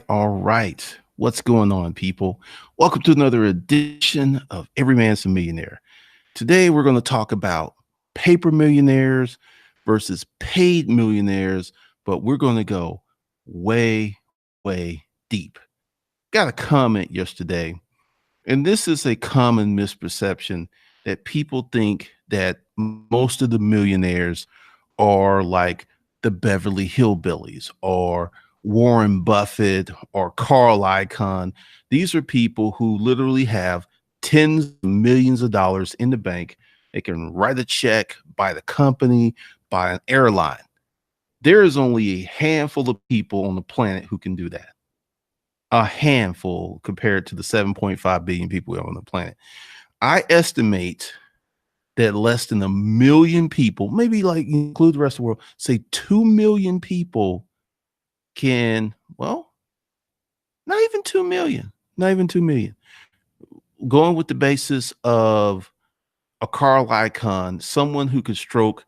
All right. What's going on, people? Welcome to another edition of Every Man's a Millionaire. Today, we're going to talk about paper millionaires versus paid millionaires, but we're going to go way, way deep. Got a comment yesterday, and this is a common misperception that people think that most of the millionaires are like the Beverly Hillbillies or Warren Buffett or Carl Icahn. These are people who literally have tens of millions of dollars in the bank. They can write a check, buy the company, buy an airline. There is only a handful of people on the planet who can do that. A handful compared to the 7.5 billion people on the planet. I estimate that less than a million people, maybe like include the rest of the world, say 2 million people can, well, not even 2 million, not even 2 million. Going with the basis of a Carl Icahn, someone who could stroke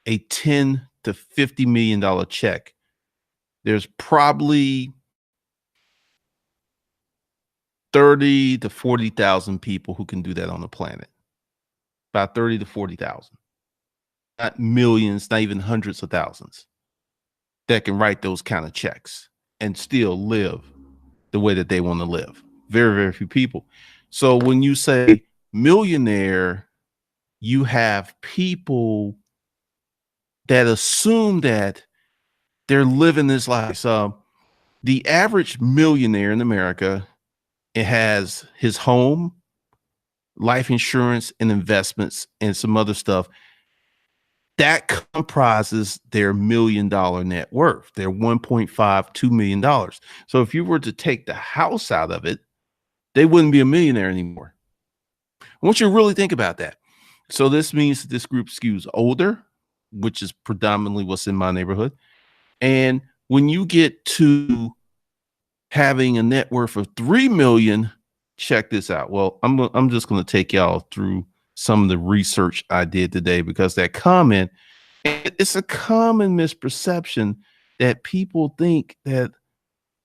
a 10 to $50 million check, there's probably 30 to 40,000 people who can do that on the planet. About 30 to 40,000. Not millions, not even hundreds of thousands that can write those kind of checks and still live the way that they want to live. Very, very few people. So when you say millionaire, you have people that assume that they're living this life. So the average millionaire in America, it has his home, life insurance and investments and some other stuff that comprises their $1 million net worth, their 1.5, $2 million. So if you were to take the house out of it, they wouldn't be a millionaire anymore. I want you to really think about that. So this means that this group skews older, which is predominantly what's in my neighborhood. And when you get to having a net worth of 3 million, check this out. Well, I'm just going to take y'all through some of the research I did today because that comment, it's a common misperception that people think that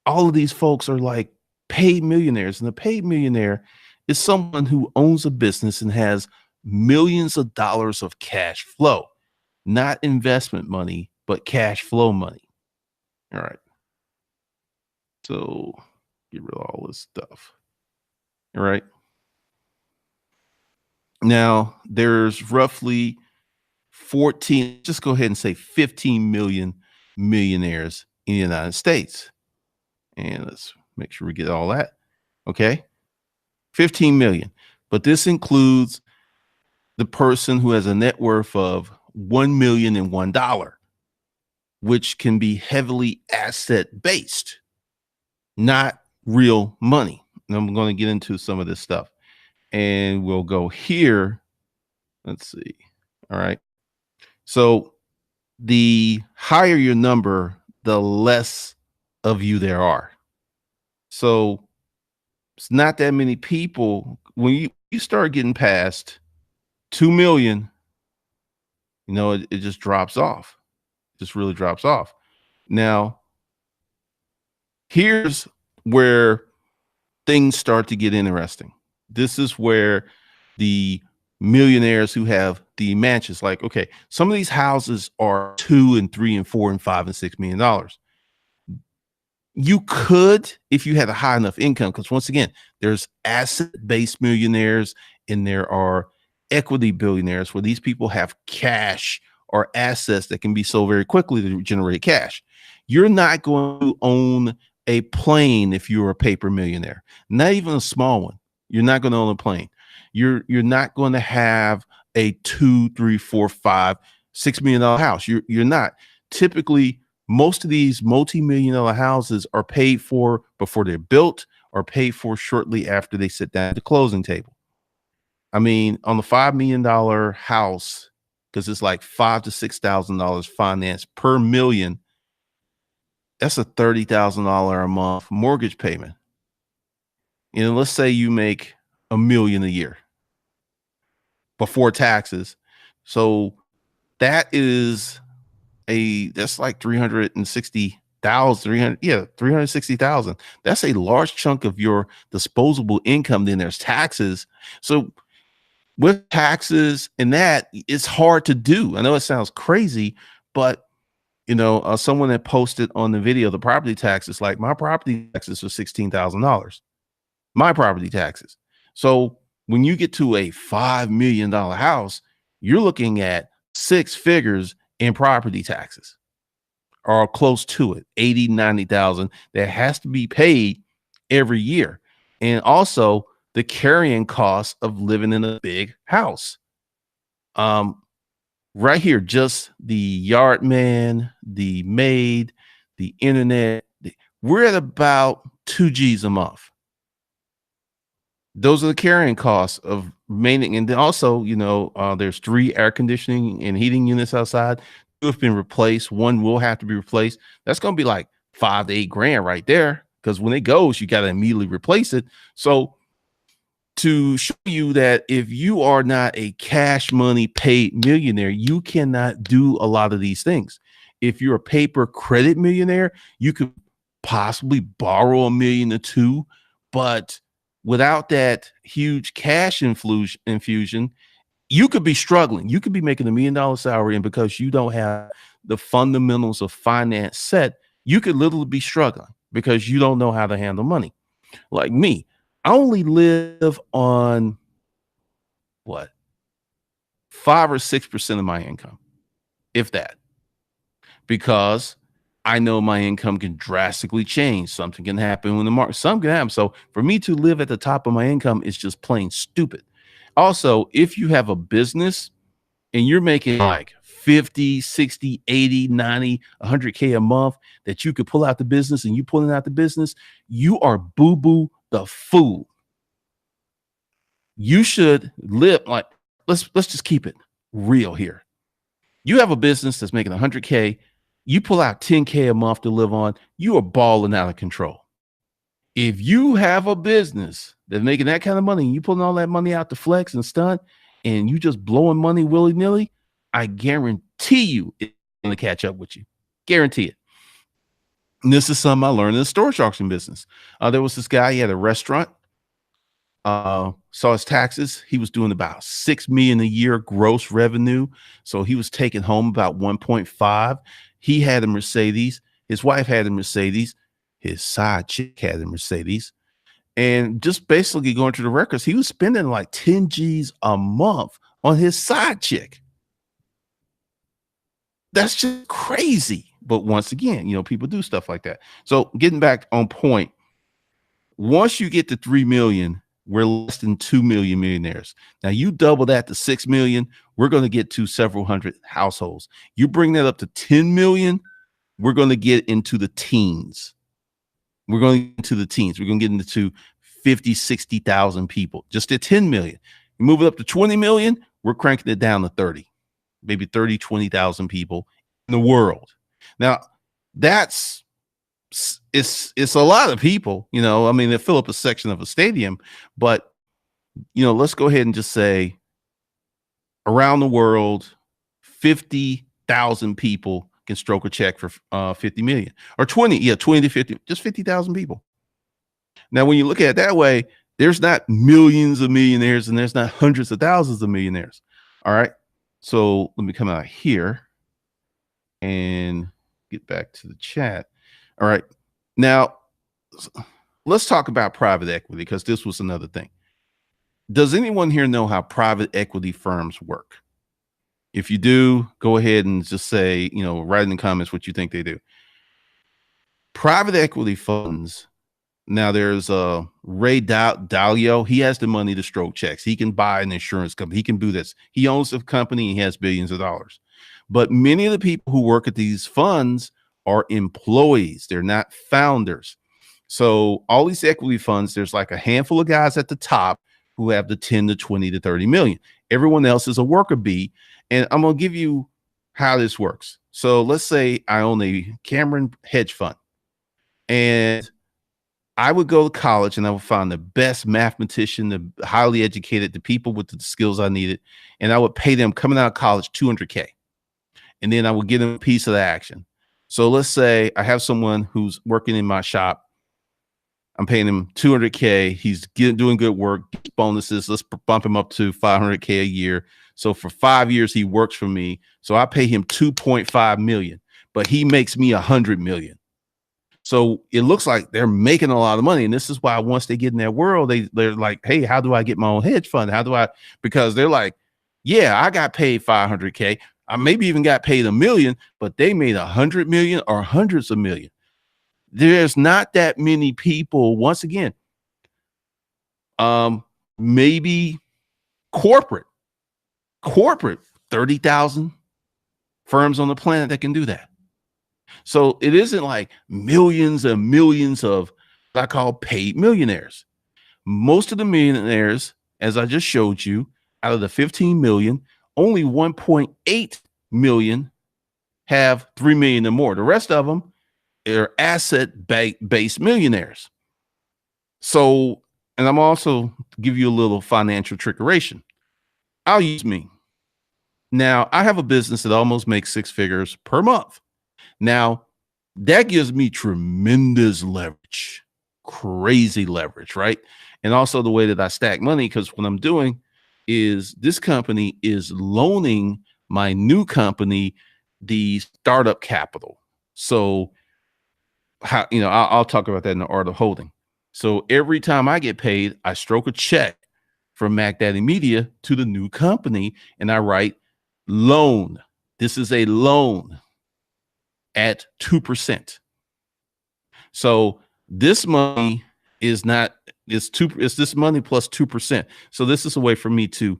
all of these folks are like paid millionaires. And a paid millionaire is someone who owns a business and has millions of dollars of cash flow, not investment money, but cash flow money. All right. So get rid of all this stuff. All right. Now there's roughly 14, just go ahead and say 15 million millionaires in the United States. And let's make sure we get all that. Okay. 15 million. But this includes the person who has a net worth of $1,001, which can be heavily asset based, not real money. And I'm going to get into some of this stuff. And we'll go here. Let's see. All right. So the higher your number, the less of you there are. So it's not that many people. When you start getting past 2 million, it just drops off. Just really drops off. Now, here's where things start to get interesting. This is where the millionaires who have the mansions, like, okay, some of these houses are 2 and 3 and 4 and 5 and $6 million. You could, if you had a high enough income, because once again, there's asset-based millionaires and there are equity billionaires where these people have cash or assets that can be sold very quickly to generate cash. You're not going to own a plane if you're a paper millionaire, not even a small one. You're not going to own a plane. You're not going to have a 2, 3, 4, 5, $6 million house. You're not. Typically, most of these multi-million-dollar houses are paid for before they're built or paid for shortly after they sit down at the closing table. I mean, on the $5 million house, because it's like $5,000 to $6,000 financed per million, that's a $30,000 a month mortgage payment. Let's say you make $1 million a year before taxes. So that's like $360,000 300, yeah, 360,000. That's a large chunk of your disposable income. Then there's taxes. So with taxes and that, it's hard to do. I know it sounds crazy, but someone that posted on the video, the property taxes, like my property taxes are $16,000. My property taxes. So when you get to a $5 million house, you're looking at six figures in property taxes or close to it, 80, 90,000 that has to be paid every year. And also the carrying cost of living in a big house. Right here, just the yard man, the maid, the internet, we're at about 2 G's a month. Those are the carrying costs of maintaining. And then also, there's 3 air conditioning and heating units outside. 2 have been replaced. 1 will have to be replaced. That's going to be like 5 to 8 grand right there. Because when it goes, you got to immediately replace it. So to show you that if you are not a cash money paid millionaire, you cannot do a lot of these things. If you're a paper credit millionaire, you could possibly borrow $1 million or 2, but without that huge cash infusion, you could be struggling. You could be making $1 million salary, and because you don't have the fundamentals of finance set, you could literally be struggling because you don't know how to handle money. Like me, I only live on what, 5 or 6% of my income, if that, because I know my income can drastically change. Something can happen when the market, something can happen. So for me to live at the top of my income is just plain stupid. Also, if you have a business and you're making like 50, 60, 80, 90, 100K a month that you could pull out the business, and you pulling out the business, you are boo-boo the fool. You should live like, let's just keep it real here. You have a business that's making 100K. You pull out 10K a month to live on, you are balling out of control. If you have a business that's making that kind of money, and you pulling all that money out to flex and stunt, and you just blowing money willy-nilly, I guarantee you it's going to catch up with you. Guarantee it. And this is something I learned in the storage auction business. There was this guy, he had a restaurant, saw his taxes. He was doing about $6 million a year gross revenue. So he was taking home about 1.5. He had a Mercedes. His wife had a Mercedes. His side chick had a Mercedes. And just basically going through the records, he was spending like 10 G's a month on his side chick. That's just crazy. But once again, people do stuff like that. So getting back on point, once you get to 3 million, we're less than 2 million millionaires. Now you double that to 6 million, we're going to get to several hundred households. You bring that up to 10 million, we're going to get into the teens. We're going to get into 50, 60,000 people just at 10 million. You move it up to 20 million, we're cranking it down to 30, maybe 30, 20,000 people in the world. Now it's a lot of people, I mean, they fill up a section of a stadium, but let's go ahead and just say around the world, 50,000 people can stroke a check for 50 million or 20 to 50, just 50,000 people. Now, when you look at it that way, there's not millions of millionaires and there's not hundreds of thousands of millionaires. All right. So let me come out here and get back to the chat. All right. Now, let's talk about private equity, because this was another thing. Does anyone here know how private equity firms work? If you do, go ahead and just say, write in the comments what you think they do. Private equity funds. Now there's Ray Dalio. He has the money to stroke checks. He can buy an insurance company. He can do this. He owns a company. He has billions of dollars. But many of the people who work at these funds are employees. They're not founders. So all these equity funds, there's like a handful of guys at the top who have the 10 to 20 to 30 million. Everyone else is a worker bee. And I'm going to give you how this works. So let's say I own a Cameron hedge fund, and I would go to college and I would find the best mathematician, the highly educated, the people with the skills I needed. And I would pay them coming out of college $200K. And then I would give them a piece of the action. So let's say I have someone who's working in my shop. I'm paying him 200K. He's doing good work, bonuses. Let's bump him up to 500K a year. So for 5 years, he works for me. So I pay him 2.5 million, but he makes me 100 million. So it looks like they're making a lot of money. And this is why once they get in that world, they're like, hey, how do I get my own hedge fund? How do I? Because they're like, yeah, I got paid 500K. I maybe even got paid $1 million, but they made 100 million or hundreds of million. There's not that many people. Once again, maybe corporate 30,000 firms on the planet that can do that. So it isn't like millions and millions of what I call paid millionaires. Most of the millionaires, as I just showed you, out of the 15 million, only 1.8 million have 3 million or more. The rest of them are asset-based millionaires. So, and I'm also give you a little financial trickeration. I'll use me. Now, I have a business that almost makes 6 figures per month. Now, that gives me tremendous leverage, crazy leverage, right? And also the way that I stack money, because what I'm doing is this company is loaning my new company the startup capital. So how, I'll talk about that in the art of holding. So every time I get paid, I stroke a check from Mac Daddy Media to the new company, and I write loan. This is a loan at 2%. So this money is not, it's this money plus 2%. So this is a way for me to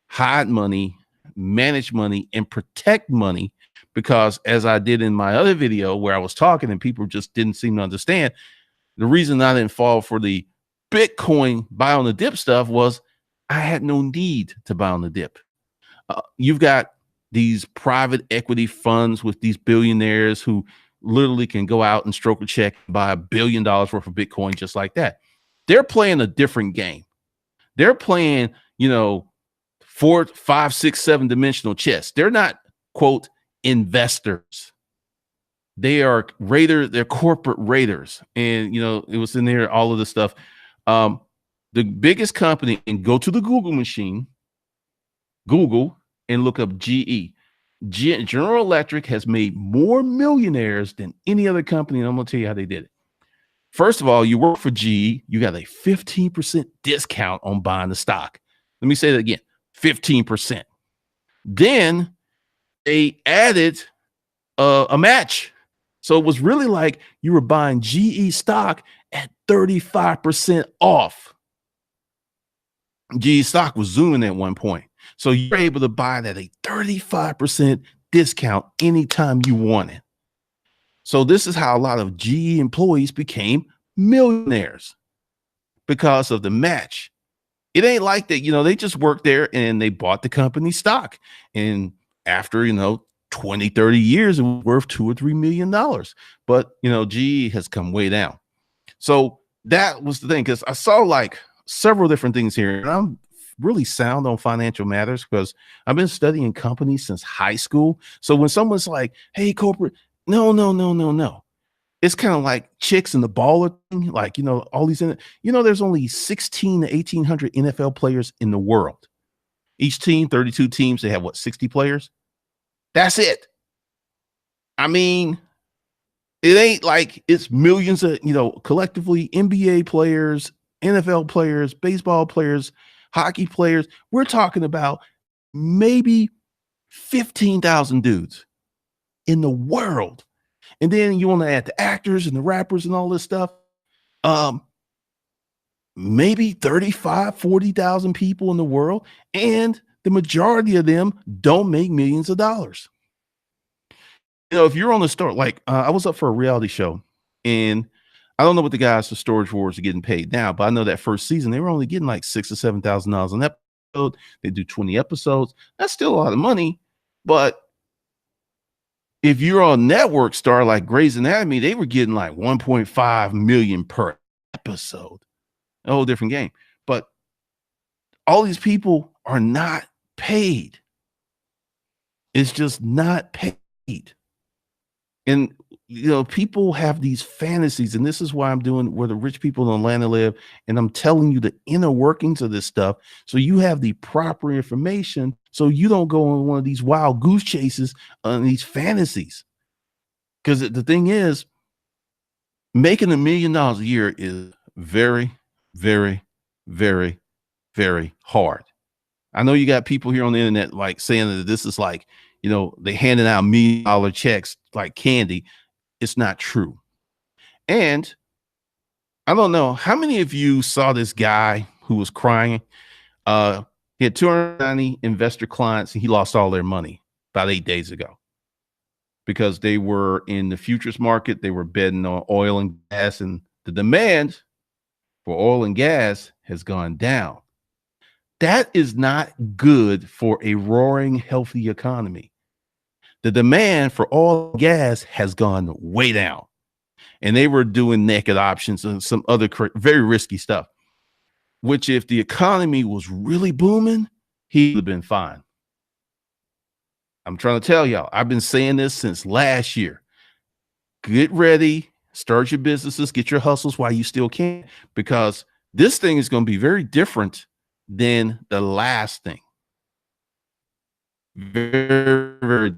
hide money, manage money, and protect money, because as I did in my other video where I was talking and people just didn't seem to understand, the reason I didn't fall for the Bitcoin buy on the dip stuff was I had no need to buy on the dip. You've got these private equity funds with these billionaires who literally can go out and stroke a check, buy $1 billion worth of Bitcoin just like that. They're playing a different game. They're playing, 4, 5, 6, 7 dimensional chess. They're not, quote, investors. They are raiders. They're corporate raiders. And, it was in there, all of this stuff. The biggest company, and go to the Google machine, Google, and look up GE. General Electric has made more millionaires than any other company. And I'm going to tell you how they did it. First of all, you work for GE, you got a 15% discount on buying the stock. Let me say that again, 15%. Then they added a match. So it was really like you were buying GE stock at 35% off. GE stock was zooming at one point. So you're able to buy that at a 35% discount anytime you want it. So this is how a lot of GE employees became millionaires, because of the match. It ain't like that, they just worked there and they bought the company stock. And after, 20, 30 years, it was worth $2 or $3 million. But, GE has come way down. So that was the thing, because I saw like several different things here. And I'm really sound on financial matters because I've been studying companies since high school. So when someone's like, hey, corporate, no. It's kind of like chicks in the baller thing. Like, all these, there's only 16 to 1,800 NFL players in the world. Each team, 32 teams, they have 60 players? That's it. I mean, it ain't like it's millions of, collectively NBA players, NFL players, baseball players, hockey players. We're talking about maybe 15,000 dudes in the world. And then you want to add the actors and the rappers and all this stuff. Maybe 35, 40,000 people in the world. And the majority of them don't make millions of dollars. If you're on the store, like I was up for a reality show, and I don't know what the guys for Storage Wars are getting paid now, but I know that first season they were only getting like $6,000 or $7,000 an episode. They do 20 episodes. That's still a lot of money. But if you're on network star like Grey's Anatomy, they were getting like 1.5 million per episode. A whole different game. But all these people are not paid. It's just not paid. And people have these fantasies, and this is why I'm doing where the rich people in Atlanta live, and I'm telling you the inner workings of this stuff, so you have the proper information, so you don't go on one of these wild goose chases on these fantasies. Because the thing is, making $1 million a year is very, very, very, very hard. I know you got people here on the internet like saying that this is like, they handing out $1 million checks like candy. It's not true. And I don't know how many of you saw this guy who was crying. He had 290 investor clients and he lost all their money about 8 days ago because they were in the futures market. They were betting on oil and gas, and the demand for oil and gas has gone down. That is not good for a roaring, healthy economy. The demand for oil and gas has gone way down, and they were doing naked options and some other very risky stuff, which if the economy was really booming, he would have been fine. I'm trying to tell y'all, I've been saying this since last year. Get ready, start your businesses, get your hustles while you still can, because this thing is going to be very different than the last thing. Very, very.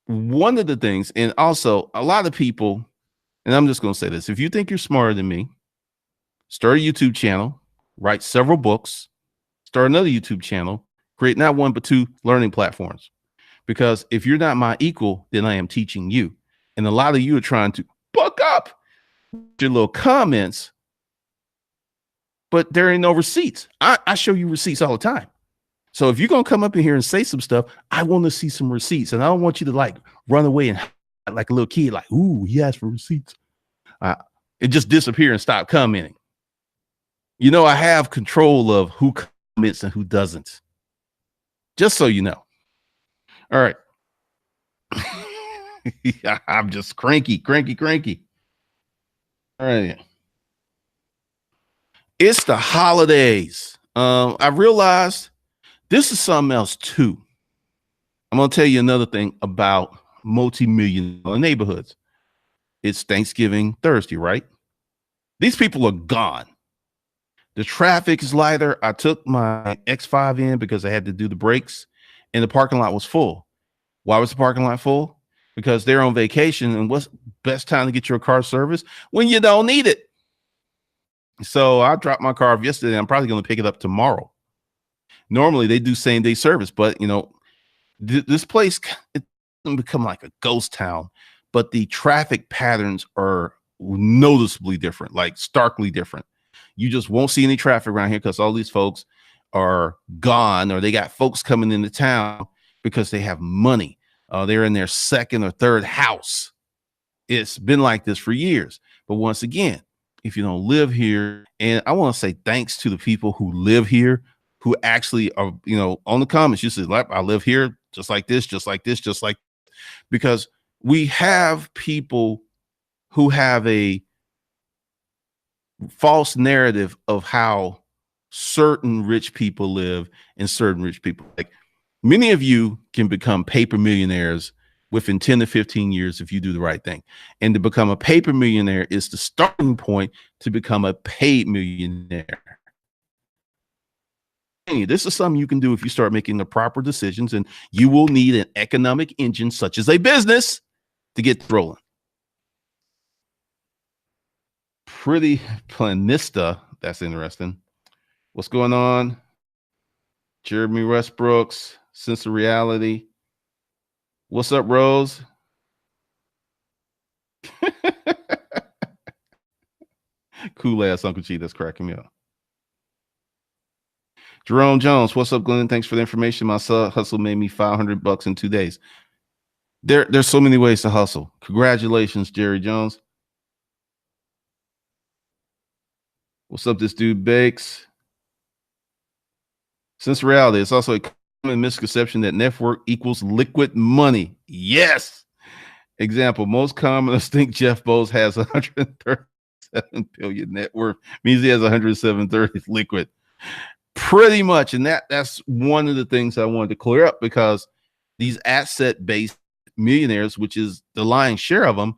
One of the things, and also a lot of people, and I'm just going to say this, if you think you're smarter than me, start a YouTube channel, write several books, start another YouTube channel, create not one, but 2 learning platforms. Because if you're not my equal, then I am teaching you. And a lot of you are trying to buck up your little comments, but there ain't no receipts. I show you receipts all the time. So if you're going to come up in here and say some stuff, I want to see some receipts. And I don't want you to like run away and like a little kid, like, ooh, he asked for receipts. It just disappear and stop commenting. I have control of who comments and who doesn't. Just so you know. All right. I'm just cranky. All right. It's the holidays. I realized this is something else too. I'm going to tell you another thing about multi-million-dollar neighborhoods. It's Thanksgiving Thursday, right? These people are gone. The traffic is lighter. I took my X5 in because I had to do the brakes, and the parking lot was full. Why was the parking lot full? Because they're on vacation, and what's best time to get your car serviced? When you don't need it. So I dropped my car off yesterday. I'm probably going to pick it up tomorrow. Normally they do same day service, but this place, it doesn't become like a ghost town, but the traffic patterns are noticeably different, like starkly different. You just won't see any traffic around here because all these folks are gone, or they got folks coming into town because they have money. They're in their second or third house. It's been like this for years. But once again, if you don't live here, and I want to say thanks to the people who live here, who actually are, on the comments, you said, I live here just like this, because we have people who have a false narrative of how certain rich people live and certain rich people. Like, many of you can become paper millionaires within 10 to 15 years if you do the right thing. And to become a paper millionaire is the starting point to become a paid millionaire. This is something you can do if you start making the proper decisions, and you will need an economic engine such as a business to get rolling. Pretty planista. That's interesting. What's going on? Jeremy Westbrooks, Sense of Reality. What's up, Rose? Cool ass Uncle G. That's cracking me up. Jerome Jones, what's up, Glenn? Thanks for the information. My hustle made me $500 in 2 days. There's so many ways to hustle. Congratulations, Jerry Jones. What's up, this dude Bakes? Since reality, it's also a common misconception that net worth equals liquid money. Yes. Example, most commoners think Jeff Bezos has 137 billion net worth. Means he has 107.30 liquid. Pretty much. And that's one of the things I wanted to clear up, because these asset-based millionaires, which is the lion's share of them,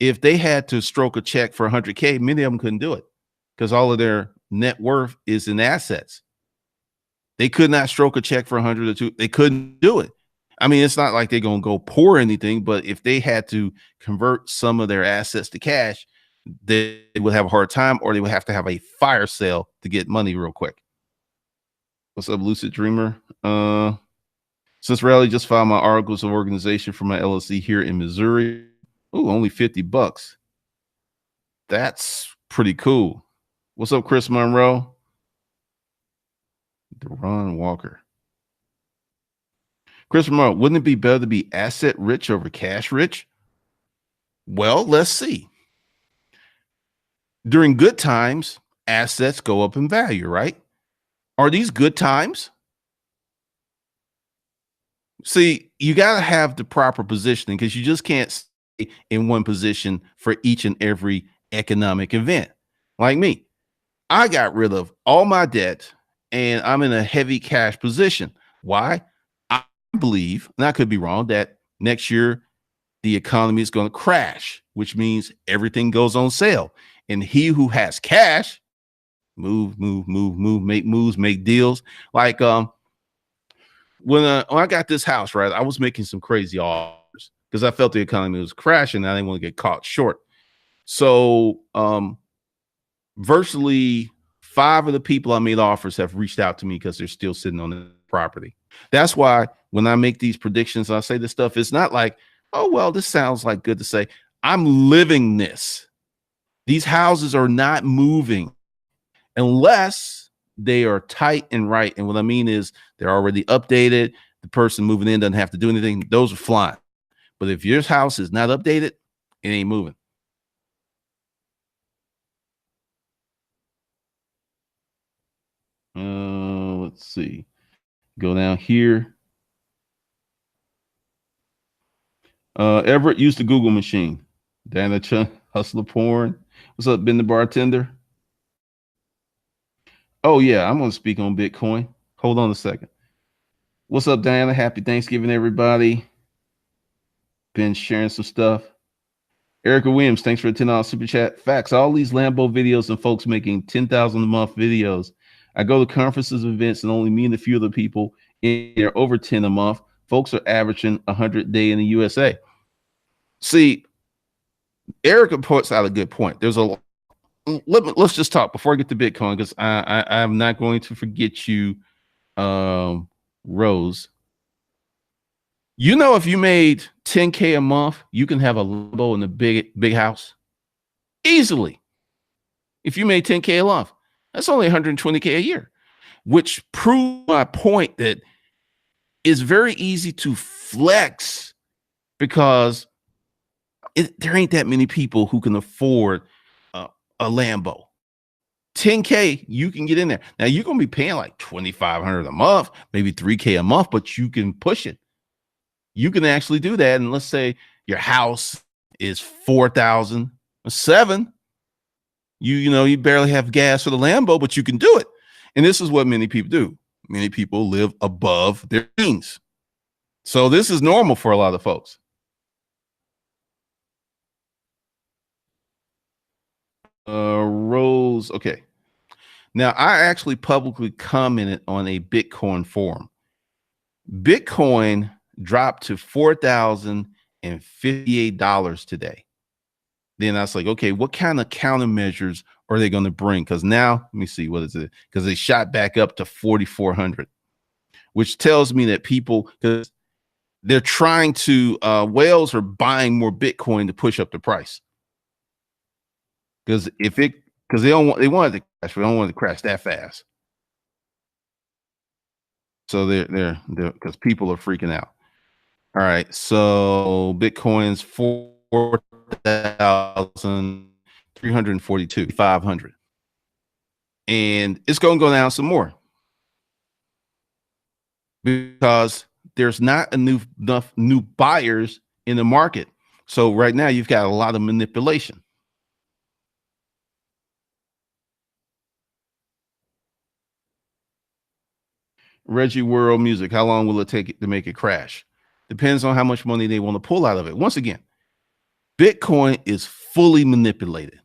if they had to stroke a check for 100K, many of them couldn't do it because all of their net worth is in assets. They could not stroke a check for 100 or two. They couldn't do it. I mean, it's not like they're going to go poor or anything, but if they had to convert some of their assets to cash, they would have a hard time, or they would have to have a fire sale to get money real quick. What's up, Lucid Dreamer? Since Rally just filed my articles of organization for my LLC here in Missouri. Ooh, only $50. That's pretty cool. What's up, Chris Monroe? Deron Walker. Chris Monroe, wouldn't it be better to be asset rich over cash rich? Well, let's see. During good times, assets go up in value, right? Are these good times? See, you got to have the proper positioning because you just can't stay in one position for each and every economic event. Like me, I got rid of all my debt and I'm in a heavy cash position. Why? I believe, and I could be wrong, that next year the economy is going to crash, which means everything goes on sale. And he who has cash, move, make moves, make deals. Like when I got this house, right, I was making some crazy offers because I felt the economy was crashing and I didn't want to get caught short. So virtually 5 of the people I made offers have reached out to me because they're still sitting on the property. That's why when I make these predictions, I say this stuff, it's not like, oh, well, this sounds like good to say. I'm living this. These houses are not moving unless they are tight and right. And what I mean is they're already updated. The person moving in doesn't have to do anything. Those are flying. But if your house is not updated, it ain't moving. Let's see. Go down here. Everett used the Google machine. Dana Chun, hustler porn. What's up, Ben the bartender? Oh, yeah, I'm going to speak on Bitcoin. Hold on a second. What's up, Diana? Happy Thanksgiving, everybody. Been sharing some stuff. Erica Williams, thanks for a $10 super chat. Facts, all these Lambo videos and folks making 10,000 a month videos. I go to conferences, events, and only me and a few other people in there over 10 a month. Folks are averaging 100 a day in the USA. See, Erica puts out a good point. There's a let's just talk before I get to Bitcoin, because I'm not going to forget you, Rose. You know, if you made 10K a month, you can have a Lambo in a big house easily. If you made 10K a month, that's only 120K a year, which proves my point that it's very easy to flex because there ain't that many people who can afford a Lambo. 10K, you can get in there. Now you're gonna be paying like 2,500 a month, maybe 3K a month, but you can push it. You can actually do that. And let's say your house is 4,000, 7. You barely have gas for the Lambo, but you can do it. And this is what many people do. Many people live above their means. So this is normal for a lot of folks. Rose, okay. Now, I actually publicly commented on a Bitcoin forum. Bitcoin dropped to $4,058 today. Then I was like, okay, what kind of countermeasures are they going to bring? Because now, let me see, what is it? Because they shot back up to 4,400, which tells me that people, because they're trying to, whales are buying more Bitcoin to push up the price. Because they wanted to crash, but they don't want it to crash that fast. So they're because people are freaking out. All right, so Bitcoin's 4,342, 500, and it's going to go down some more because there's not enough new buyers in the market. So right now you've got a lot of manipulation. Reggie World Music, how long will it take it to make it crash? Depends on how much money they want to pull out of it. Once again, Bitcoin is fully manipulated.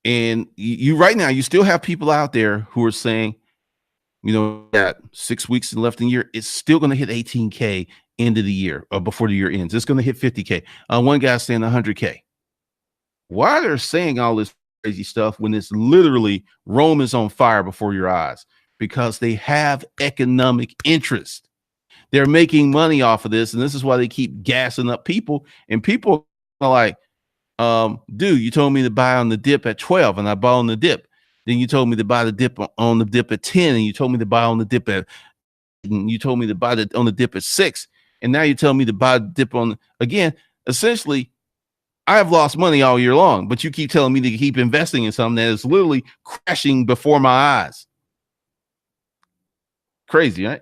And you right now, you still have people out there who are saying, that 6 weeks left in the year, it's still going to hit 18K end of the year or before the year ends. It's going to hit 50K. One guy's saying 100K. Why are they saying all this crazy stuff when it's literally Rome is on fire before your eyes? Because they have economic interest. They're making money off of this, and this is why they keep gassing up people. And people are like, dude, you told me to buy on the dip at 12, and I bought on the dip. Then you told me to buy the dip on the dip at 10, and you told me to buy on the dip at, and you told me to buy on the dip at 6, and now you tell me to buy the dip on again. Essentially, I have lost money all year long, but you keep telling me to keep investing in something that is literally crashing before my eyes. Crazy, right?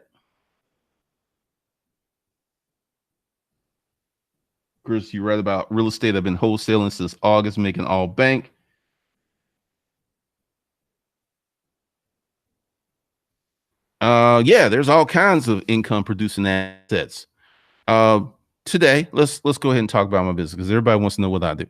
Chris, you read about real estate. I've been wholesaling since August, making all bank. Yeah, there's all kinds of income producing assets. Today, let's go ahead and talk about my business because everybody wants to know what I do.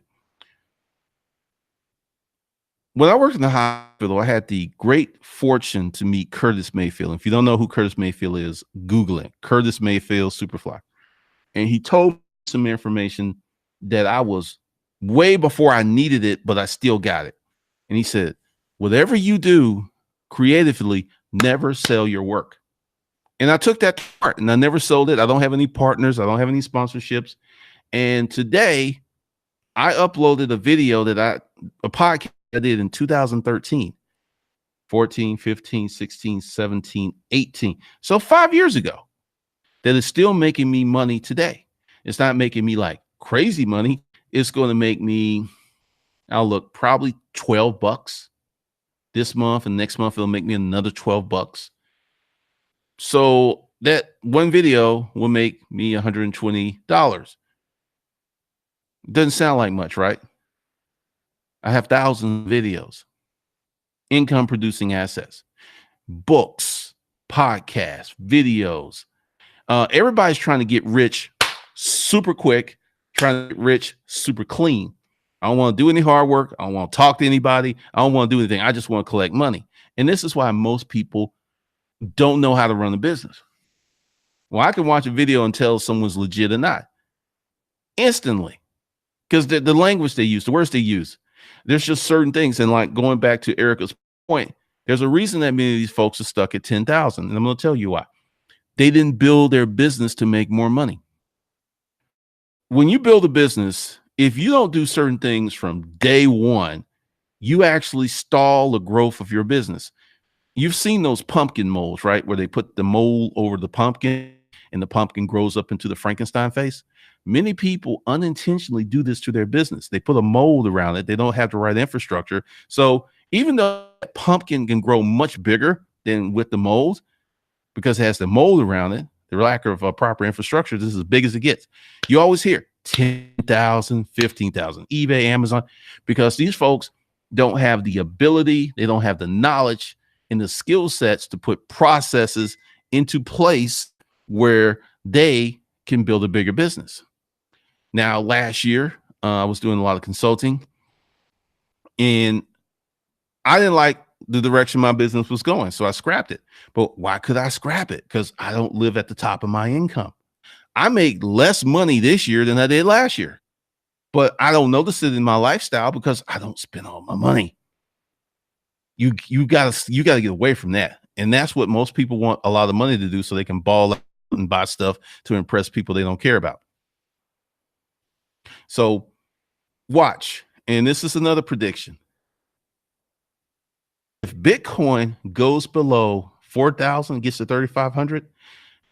When I worked in the hospital, I had the great fortune to meet Curtis Mayfield. If you don't know who Curtis Mayfield is, Google it. Curtis Mayfield Superfly. And he told me some information that I was way before I needed it, but I still got it. And he said, whatever you do creatively, never sell your work. And I took that to heart and I never sold it. I don't have any partners. I don't have any sponsorships. And today I uploaded a video a podcast I did in 2013, 14, 15, 16, 17, 18. So 5 years ago that is still making me money today. It's not making me like crazy money. It's going to make me, probably $12 this month, and next month it'll make me another $12. So that one video will make me $120. Doesn't sound like much, right? I have thousands of videos, income producing assets, books, podcasts, videos. Everybody's trying to get rich super quick, trying to get rich super clean. I don't want to do any hard work. I don't want to talk to anybody. I don't want to do anything. I just want to collect money. And this is why most people don't know how to run a business. Well, I can watch a video and tell someone's legit or not instantly because the language they use, the words they use, there's just certain things. And like going back to Erica's point, there's a reason that many of these folks are stuck at 10,000. And I'm going to tell you why. They didn't build their business to make more money. When you build a business, if you don't do certain things from day one, you actually stall the growth of your business. You've seen those pumpkin molds, right? Where they put the mold over the pumpkin and the pumpkin grows up into the Frankenstein face. Many people unintentionally do this to their business. They put a mold around it. They don't have the right infrastructure. So even though that pumpkin can grow much bigger than with the mold, because it has the mold around it, the lack of proper infrastructure, this is as big as it gets. You always hear 10,000, 15,000, eBay, Amazon, because these folks don't have the ability, they don't have the knowledge and the skill sets to put processes into place where they can build a bigger business. Now, last year, I was doing a lot of consulting and I didn't like the direction my business was going. So I scrapped it. But why could I scrap it? Because I don't live at the top of my income. I make less money this year than I did last year, but I don't notice it in my lifestyle because I don't spend all my money. You gotta get away from that. And that's what most people want a lot of money to do so they can ball out and buy stuff to impress people they don't care about. So watch, and this is another prediction. If Bitcoin goes below 4,000, gets to 3,500,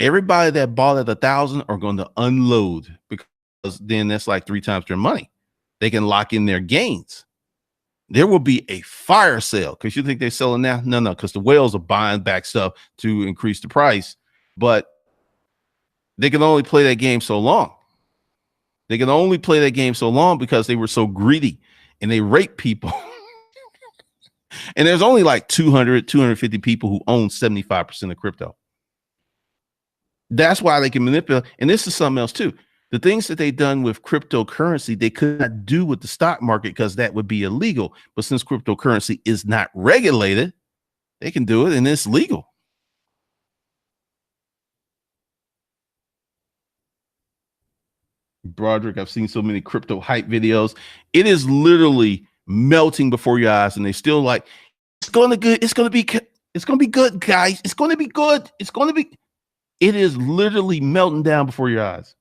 everybody that bought at 1,000 are going to unload because then that's like 3 times their money. They can lock in their gains. There will be a fire sale because you think they're selling now? No, because the whales are buying back stuff to increase the price, but they can only play that game so long. They can only play that game so long because they were so greedy and they rape people. And there's only like 200, 250 people who own 75% of crypto. That's why they can manipulate. And this is something else too. The things that they've done with cryptocurrency, they could not do with the stock market because that would be illegal. But since cryptocurrency is not regulated, they can do it and it's legal. Broderick, I've seen so many crypto hype videos. It is literally melting before your eyes, and they still like, it's gonna good, it's gonna be good, guys. It's gonna be good. It's gonna be. It is literally melting down before your eyes.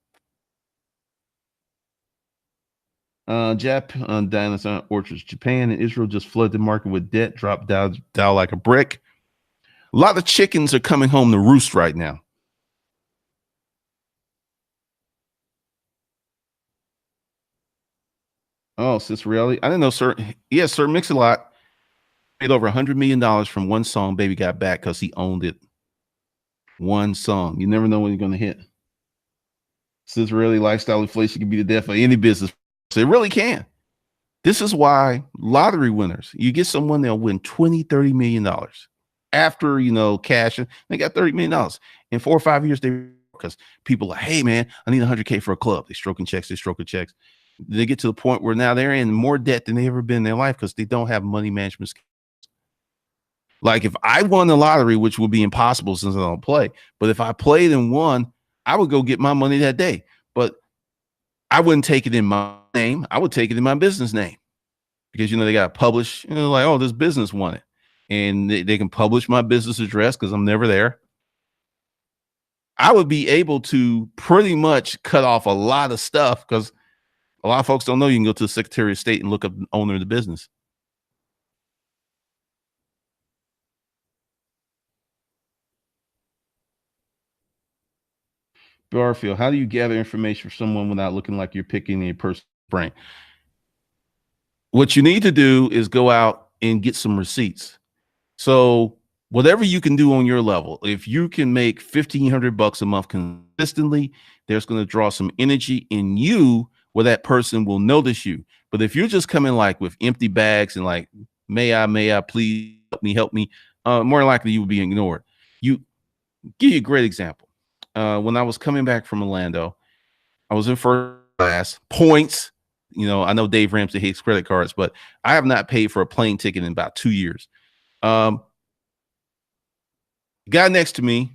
Dinosaur orchards. Japan and Israel just flood the market with debt, dropped down like a brick. A lot of chickens are coming home to roost right now. Oh, Cicerelli. I didn't know, sir. Yes, Sir Mix-a-Lot made over $100 million from one song, Baby Got Back, because he owned it. One song. You never know when you're going to hit. Cicerelli, lifestyle inflation can be the death of any business. So it really can. This is why lottery winners, you get someone, they'll win 20, $30 million. After, cash, they got $30 million. In 4 or 5 years, because people are like, hey, man, I need 100K for a club. They stroking checks. They get to the point where now they're in more debt than they ever been in their life because they don't have money management skills. Like if I won the lottery, which would be impossible since I don't play, but if I played and won, I would go get my money that day. But I wouldn't take it in my name. I would take it in my business name because, they got to publish, like, oh, this business won it. And they can publish my business address because I'm never there. I would be able to pretty much cut off a lot of stuff because a lot of folks don't know you can go to the Secretary of State and look up the owner of the business. Garfield, how do you gather information from someone without looking like you're picking a person's brain? What you need to do is go out and get some receipts. So whatever you can do on your level, if you can make $1,500 a month consistently, there's going to draw some energy in you where that person will notice you. But if you're just coming like with empty bags and like, may I please help me, more likely you will be ignored. You give you a great example. When I was coming back from Orlando, I was in first class, points. I know Dave Ramsey hates credit cards, but I have not paid for a plane ticket in about 2 years. Guy next to me,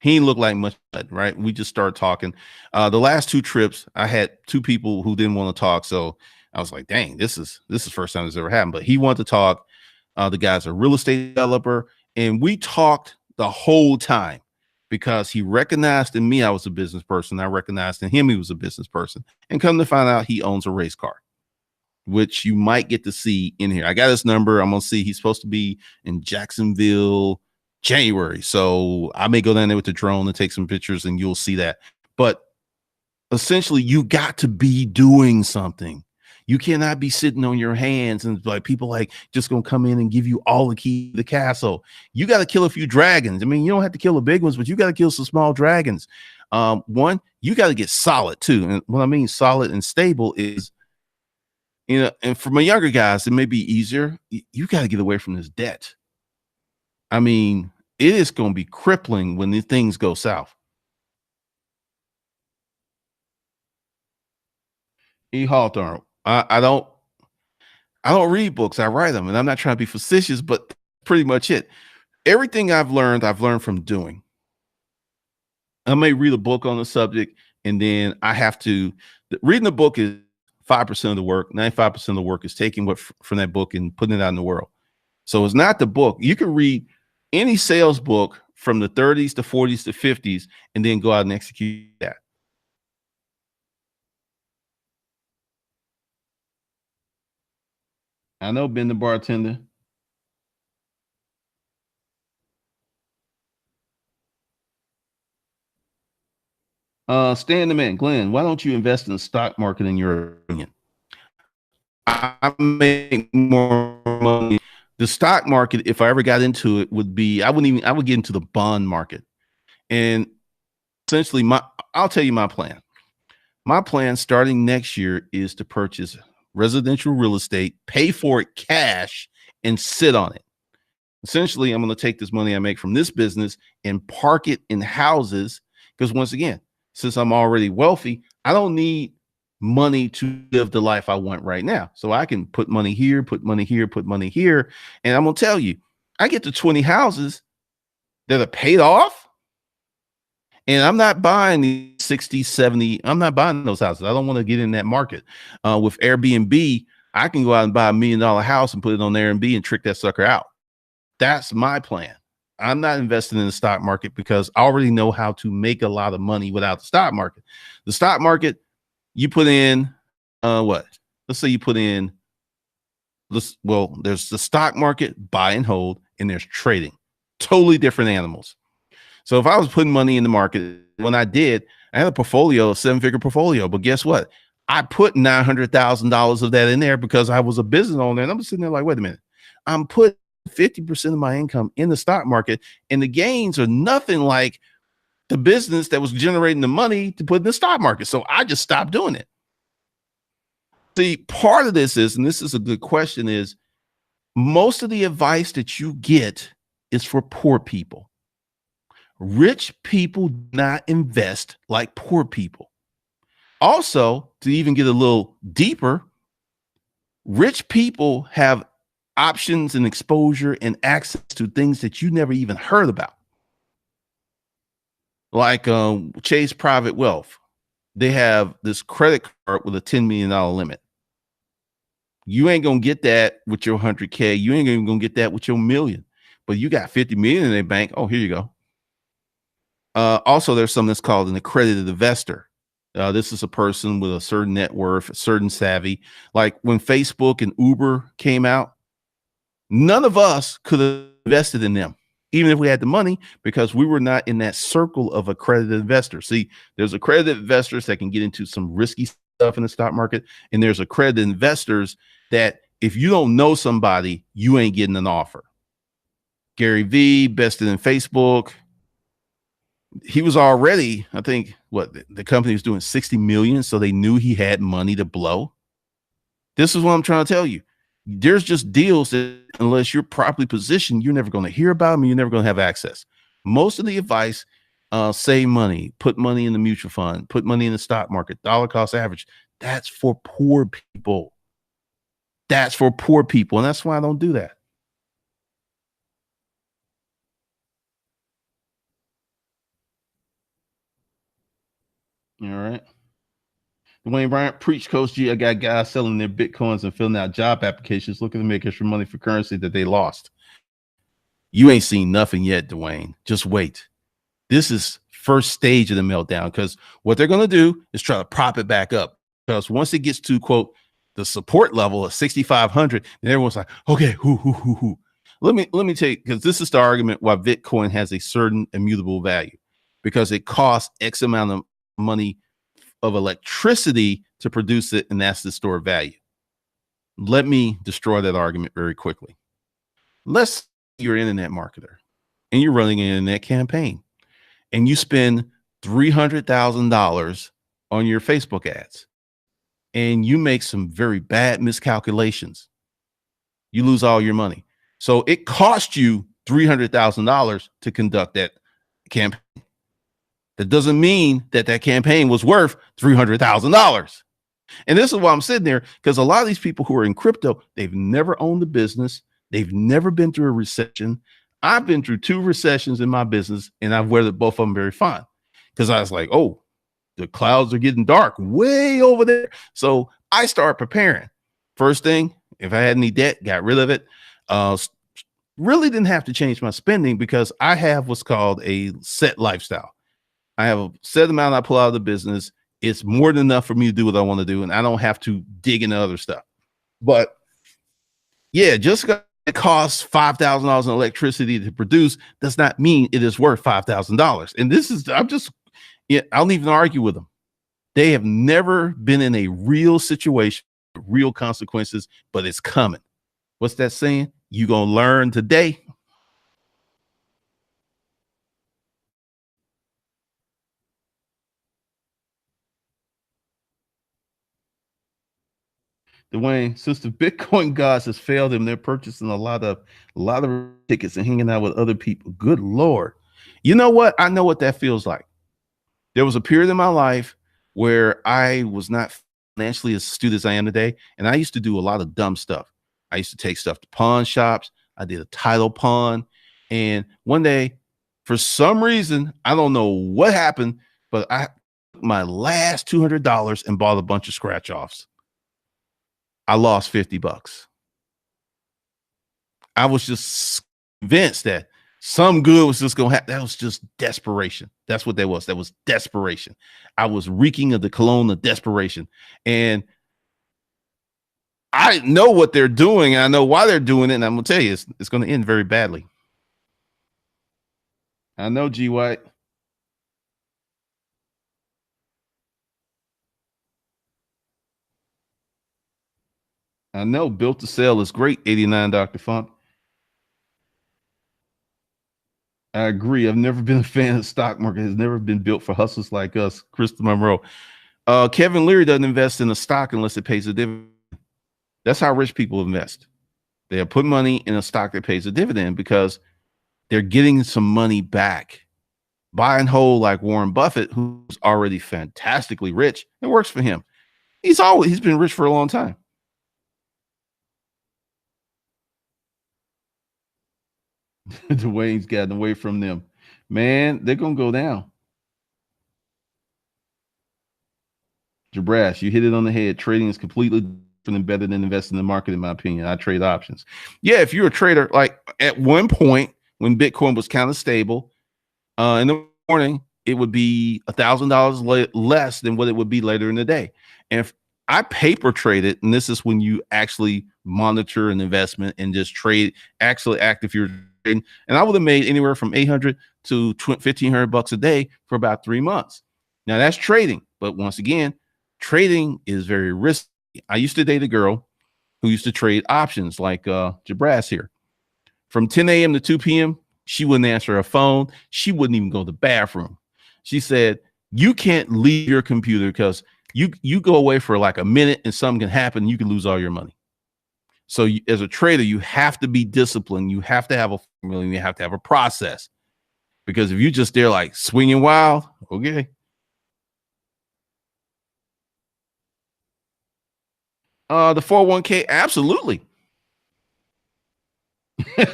he didn't look like much, right? We just started talking. The last 2 trips, I had 2 people who didn't want to talk, so I was like, "Dang, this is the first time this ever happened." But he wanted to talk. The guy's a real estate developer, and we talked the whole time because he recognized in me I was a business person. I recognized in him he was a business person, and come to find out, he owns a race car, which you might get to see in here. I got his number. I'm gonna see. He's supposed to be in Jacksonville, January. So I may go down there with the drone and take some pictures and you'll see that. But essentially, you got to be doing something. You cannot be sitting on your hands and like people like just gonna come in and give you all the key to the castle. You got to kill a few dragons. I mean, you don't have to kill the big ones, but you got to kill some small dragons. One, you got to get solid too. And what I mean solid and stable is, and for my younger guys, it may be easier. You got to get away from this debt. I mean, it is going to be crippling when the things go south. E. Hawthorne, I don't read books. I write them, and I'm not trying to be facetious, but pretty much it. Everything I've learned from doing. I may read a book on the subject, and then I have to reading the book is 5% of the work. 95% of the work is taking what from that book and putting it out in the world. So it's not the book. You can read any sales book from the 30s to 40s to 50s and then go out and execute that. I know, Ben the bartender. Stan the man, Glenn, why don't you invest in the stock market in your opinion? I make more money. The stock market, if I ever got into it, would be I would get into the bond market. And essentially I'll tell you my plan. My plan starting next year is to purchase residential real estate, pay for it cash, and sit on it. Essentially, I'm going to take this money I make from this business and park it in houses Because once again, since I'm already wealthy, I don't need money to live the life I want right now. So I can put money here, put money here, put money here. And I'm going to tell you, I get to 20 houses that are paid off. And I'm not buying the 60, 70. I'm not buying those houses. I don't want to get in that market. With Airbnb, I can go out and buy $1 million house and put it on Airbnb and trick that sucker out. That's my plan. I'm not investing in the stock market because I already know how to make a lot of money without the stock market. The stock market, you put in what? Let's say you put in well, there's the stock market, buy and hold, and there's trading. Totally different animals. So if I was putting money in the market, when I did, I had a portfolio, a 7-figure portfolio. But guess what? I put $900,000 of that in there because I was a business owner. And I'm sitting there like, wait a minute. I'm putting 50% of my income in the stock market, and the gains are nothing like the business that was generating the money to put in the stock market. So I just stopped doing it. See, part of this is, and this is a good question, is most of the advice that you get is for poor people. Rich people do not invest like poor people. Also, to even get a little deeper, rich people have options and exposure and access to things that you never even heard about. Like Chase Private Wealth. They have this credit card with a $10 million limit. You ain't going to get that with your 100K. You ain't even going to get that with your million. But you got 50 million in their bank. Oh, here you go. Also, there's something that's called an accredited investor. This is a person with a certain net worth, a certain savvy. Like when Facebook and Uber came out, none of us could have invested in them, even if we had the money, because we were not in that circle of accredited investors. See, there's accredited investors that can get into some risky stuff in the stock market, and there's accredited investors that if you don't know somebody, you ain't getting an offer. Gary V invested in Facebook. He was already, I think, the company was doing 60 million, so they knew he had money to blow. This is what I'm trying to tell you. There's just deals that unless you're properly positioned, you're never going to hear about them. You're never going to have access. Most of the advice, save money, put money in the mutual fund, put money in the stock market, dollar cost average. That's for poor people. That's for poor people. And that's why I don't do that. All right. Dwayne Bryant, preach, Coach G. I got guys selling their Bitcoins and filling out job applications looking to make extra money for currency that they lost. You ain't seen nothing yet, Dwayne. Just wait. This is first stage of the meltdown, because what they're going to do is try to prop it back up. Because once it gets to, quote, the support level of 6,500, then everyone's like, okay, who. Let me take, because this is the argument why Bitcoin has a certain immutable value, because it costs X amount of money of electricity to produce it, and that's the stored value. Let me destroy that argument very quickly. Let's say you're an internet marketer and you're running an internet campaign and you spend $300,000 on your Facebook ads and you make some very bad miscalculations. You lose all your money. So it cost you $300,000 to conduct that campaign. That doesn't mean that campaign was worth $300,000. And this is why I'm sitting there, because a lot of these people who are in crypto, they've never owned a business. They've never been through a recession. I've been through 2 recessions in my business, and I've weathered both of them very fine, because I was like, oh, the clouds are getting dark way over there. So I started preparing. First thing, if I had any debt, got rid of it. Really didn't have to change my spending because I have what's called a set lifestyle. I have a set amount I pull out of the business. It's more than enough for me to do what I want to do, and I don't have to dig into other stuff. But yeah, just because it costs $5,000 in electricity to produce does not mean it is worth $5,000. And this is, I don't even argue with them. They have never been in a real situation, real consequences, but it's coming. What's that saying? You gonna learn today. Dwayne, since the Bitcoin gods has failed them, they're purchasing a lot of tickets and hanging out with other people. Good Lord. You know what? I know what that feels like. There was a period in my life where I was not financially as astute as I am today, and I used to do a lot of dumb stuff. I used to take stuff to pawn shops. I did a title pawn, and one day, for some reason, I don't know what happened, but I took my last $200 and bought a bunch of scratch offs. I lost 50 bucks. I was just convinced that some good was just going to happen. That was just desperation. That's what that was. That was desperation. I was reeking of the cologne of desperation. And I know what they're doing. I know why they're doing it. And I'm going to tell you, it's going to end very badly. I know, G. White. I know. Built to sell is great. 89, Dr. Funk. I agree. I've never been a fan of the stock market. It's never been built for hustlers like us. Krista Monroe. Kevin Leary doesn't invest in a stock unless it pays a dividend. That's how rich people invest. They'll put money in a stock that pays a dividend because they're getting some money back. Buy and hold, like Warren Buffett, who's already fantastically rich. It works for him. He's been rich for a long time. Dwayne's gotten away from them. Man, they're going to go down. Jabrash, you hit it on the head. Trading is completely different and better than investing in the market, in my opinion. I trade options. Yeah, if you're a trader, like at one point when Bitcoin was kind of stable, in the morning, it would be $1,000 less than what it would be later in the day. And if I paper trade it, and this is when you actually monitor an investment and just trade, actually act if you're trading, and I would have made anywhere from 800 to 1,500 bucks a day for about 3 months. Now that's trading, but once again, trading is very risky. I used to date a girl who used to trade options like Jabras here. From 10 a.m. to 2 p.m., she wouldn't answer her phone. She wouldn't even go to the bathroom. She said, you can't leave your computer because you go away for like a minute and something can happen and you can lose all your money. So as a trader, you have to be disciplined. You have to have a formula. You have to have a process. Because if you're just there like swinging wild, okay. The 401k, absolutely.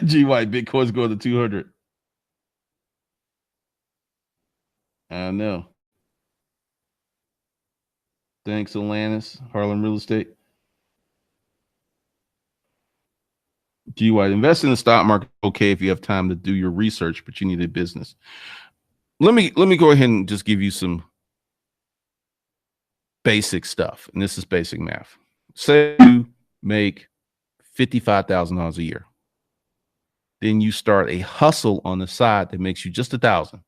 G White, Bitcoin's going to 200. I know. Thanks, Alanis, Harlem Real Estate. G White, invest in the stock market, okay, if you have time to do your research, but you need a business. Let me go ahead and just give you some basic stuff, and this is basic math. Say you make $55,000 a year. Then you start a hustle on the side that makes you just 1,000.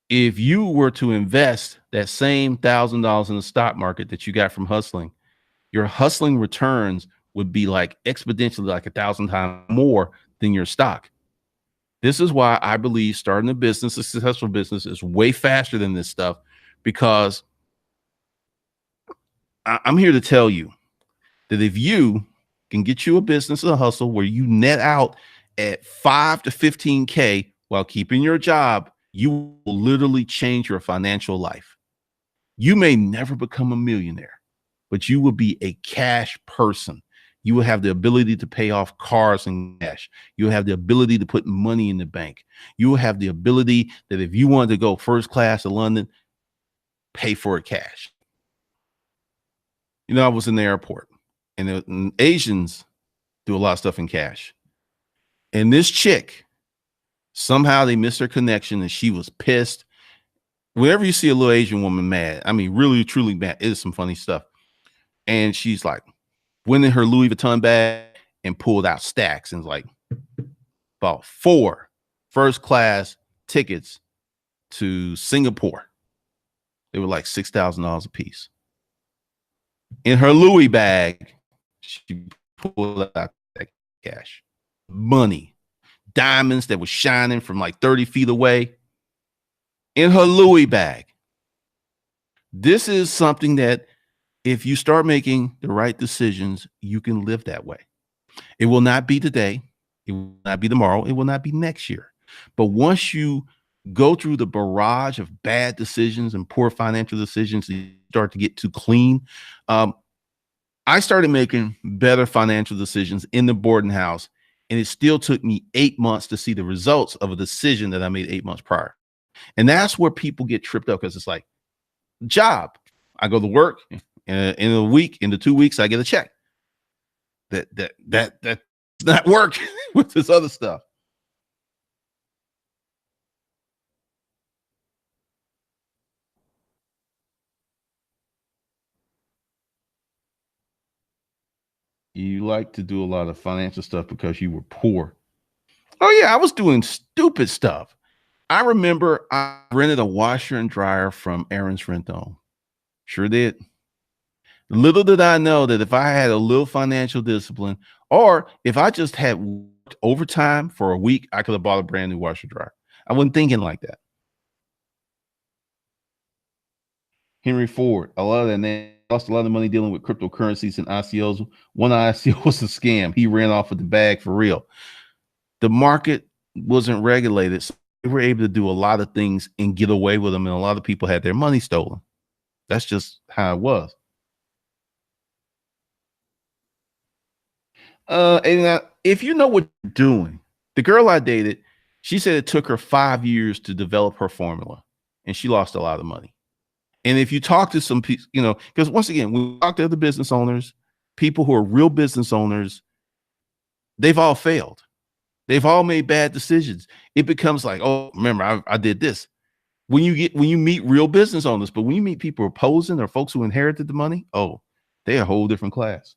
If you were to invest that same $1,000 in the stock market that you got from hustling, your hustling returns would be like exponentially like 1,000 times more than your stock. This is why I believe starting a business, a successful business, is way faster than this stuff, because I'm here to tell you that if you can get you a business, a hustle where you net out at 5 to 15K while keeping your job, you will literally change your financial life. You may never become a millionaire, but you will be a cash person. You will have the ability to pay off cars in cash. You will have the ability to put money in the bank. You will have the ability that if you wanted to go first class to London, pay for it cash. You know, I was in the airport, and Asians do a lot of stuff in cash. And this chick, somehow they missed her connection and she was pissed. Whenever you see a little Asian woman mad, I mean, really, truly mad, it is some funny stuff. And she's like, went in her Louis Vuitton bag and pulled out stacks and was like, bought 4 first class tickets to Singapore. They were like $6,000 a piece. In her Louis bag, she pulled out that cash, money, diamonds that were shining from like 30 feet away in her Louis bag. This is something that if you start making the right decisions, you can live that way. It will not be today. It will not be tomorrow. It will not be next year. But once you go through the barrage of bad decisions and poor financial decisions, and you start to get too clean. Um, I started making better financial decisions in the boarding house, and it still took me 8 months to see the results of a decision that I made 8 months prior. And that's where people get tripped up because it's like, job. I go to work in a week, into 2 weeks, I get a check. That's not work with this other stuff. You like to do a lot of financial stuff because you were poor. Oh yeah, I was doing stupid stuff. I remember I rented a washer and dryer from Aaron's Rent On. Sure did. Little did I know that if I had a little financial discipline, or if I just had worked overtime for a week, I could have bought a brand new washer dryer. I wasn't thinking like that. Henry Ford, a lot of that man lost a lot of money dealing with cryptocurrencies and ICOs. One ICO was a scam. He ran off with the bag for real. The market wasn't regulated, so they were able to do a lot of things and get away with them, and a lot of people had their money stolen. That's just how it was. And if you know what you're doing, the girl I dated, she said it took her 5 years to develop her formula, and she lost a lot of money. And if you talk to some people, because once again, we talk to other business owners, people who are real business owners, they've all failed. They've all made bad decisions. It becomes like, oh, remember, I did this. When you meet real business owners, but when you meet people opposing or folks who inherited the money, oh, they're a whole different class.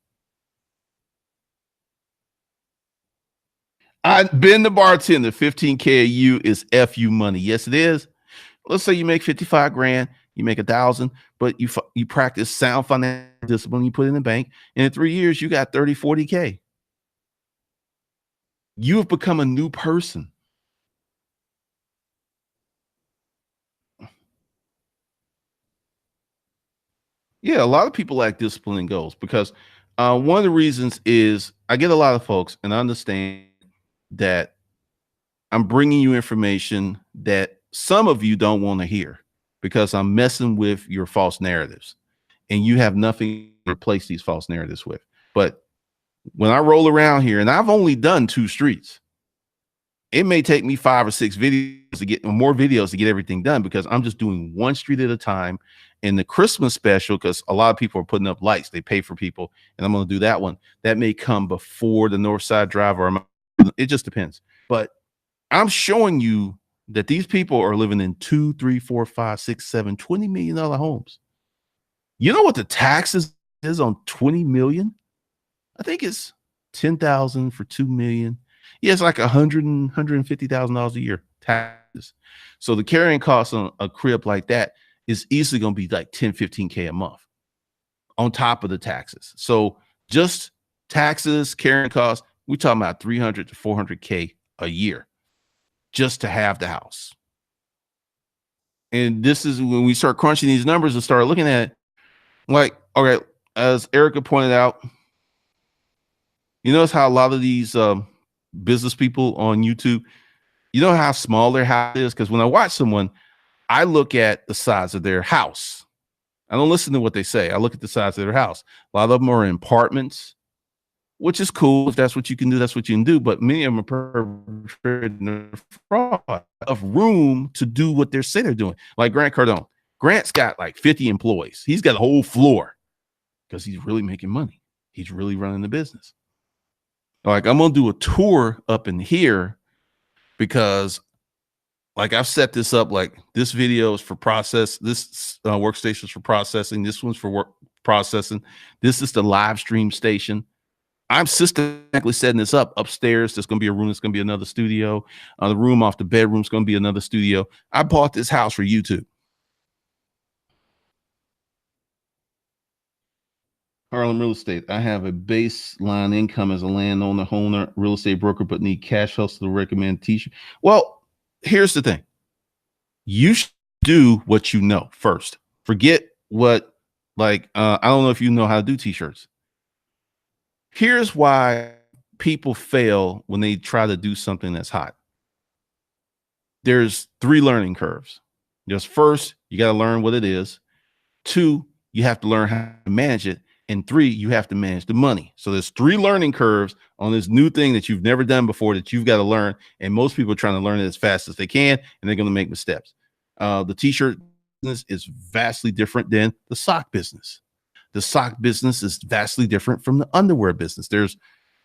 I've been the bartender. 15K a you is FU money. Yes, it is. Let's say you make 55 grand, you make 1,000, but you practice sound financial discipline, you put it in the bank, and in 3 years, you got 30, 40K. You have become a new person. Yeah, a lot of people lack discipline and goals because one of the reasons is I get a lot of folks, and I understand that I'm bringing you information that some of you don't want to hear because I'm messing with your false narratives, and you have nothing to replace these false narratives with. But when I roll around here, and I've only done 2 streets, it may take me 5 or 6 videos to get more videos to get everything done because I'm just doing 1 street at a time. In the Christmas special, because a lot of people are putting up lights, they pay for people, and I'm going to do that one. That may come before the North Side Drive, or it just depends. But I'm showing you that these people are living in 2, 3, 4, 5, 6, 7, $20 million homes. You know what the taxes is on 20 million? I think it's 10,000 for 2 million. Yeah, it's like $150,000 a year taxes. So the carrying cost on a crib like that is easily going to be like 10, 15K a month on top of the taxes. So just taxes, carrying costs, we're talking about 300 to 400K a year just to have the house. And this is when we start crunching these numbers and start looking at it, like, okay, as Erica pointed out, you notice how a lot of these business people on YouTube, you know how small their house is? Because when I watch someone, I look at the size of their house. I don't listen to what they say. I look at the size of their house. A lot of them are in apartments, which is cool. If that's what you can do, that's what you can do. But many of them are perpetrating fraud of room to do what they're saying they're doing. Like Grant Cardone. Grant's got like 50 employees. He's got a whole floor because he's really making money. He's really running the business. Like, I'm going to do a tour up in here because like I've set this up, like this video is for process, this workstation is for processing, this one's for work processing, this is the live stream station. I'm systematically setting this up upstairs. There's going to be a room, that's going to be another studio. The room off the bedroom is going to be another studio. I bought this house for YouTube. Harlem Real Estate. I have a baseline income as a landowner, owner, real estate broker, but need cash hustle to recommend t-shirt. Well, here's the thing. You should do what you know first. Forget what, like, I don't know if you know how to do t-shirts. Here's why people fail when they try to do something that's hot. there's three learning curves. There's first, you got to learn what it is. Two, you have to learn how to manage it. And three, you have to manage the money. So there's three learning curves on this new thing that you've never done before that you've got to learn. And most people are trying to learn it as fast as they can, and they're going to make missteps. The t-shirt business is vastly different than the sock business. The sock business is vastly different from the underwear business. There's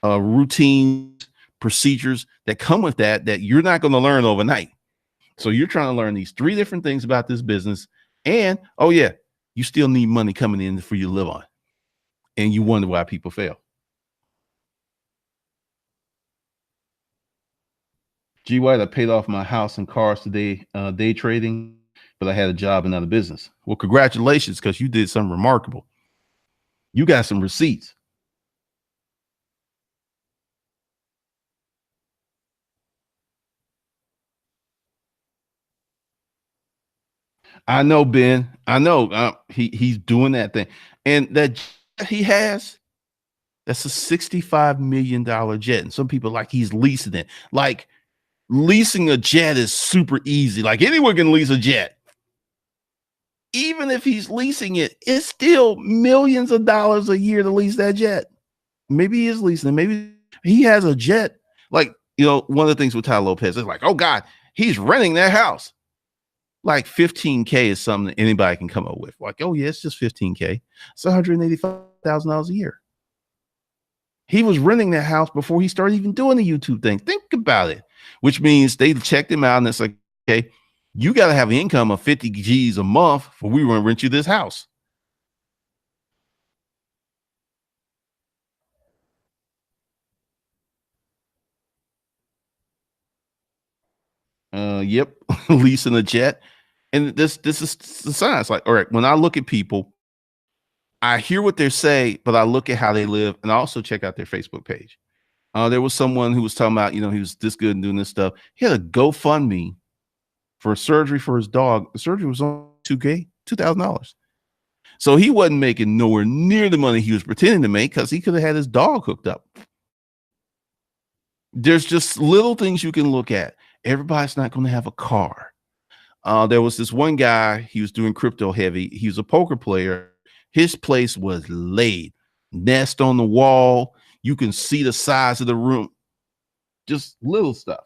routines, procedures that come with that you're not going to learn overnight. So you're trying to learn these three different things about this business. And, oh yeah, you still need money coming in for you to live on. And you wonder why people fail. G White, I paid off my house and cars today, day trading, but I had a job and not a business. Well, congratulations, because you did something remarkable. You got some receipts. I know, Ben. I know he's doing that thing. And that he has, that's a $65 million jet. And some people like he's leasing it. Like leasing a jet is super easy. Like anyone can lease a jet. Even if he's leasing it, it's still millions of dollars a year to lease that jet. Maybe he is leasing it. Maybe he has a jet. Like, one of the things with Ty Lopez is like, oh God, he's renting that house. Like 15K is something that anybody can come up with. Like, oh yeah, it's just 15K. It's $185,000 a year. He was renting that house before he started even doing the YouTube thing. Think about it. Which means they checked him out and it's like, okay, you got to have an income of 50 G's a month for we want to rent you this house. Yep, leasing a jet. And this is the science. Like, all right, when I look at people, I hear what they say, but I look at how they live, and I also check out their Facebook page. There was someone who was talking about, he was this good and doing this stuff. He had a GoFundMe for surgery for his dog. The surgery was on $2,000. So he wasn't making nowhere near the money he was pretending to make because he could have had his dog hooked up. There's just little things you can look at. Everybody's not going to have a car. There was this one guy, he was doing crypto heavy. He was a poker player. His place was laid, nest on the wall. You can see the size of the room. Just little stuff.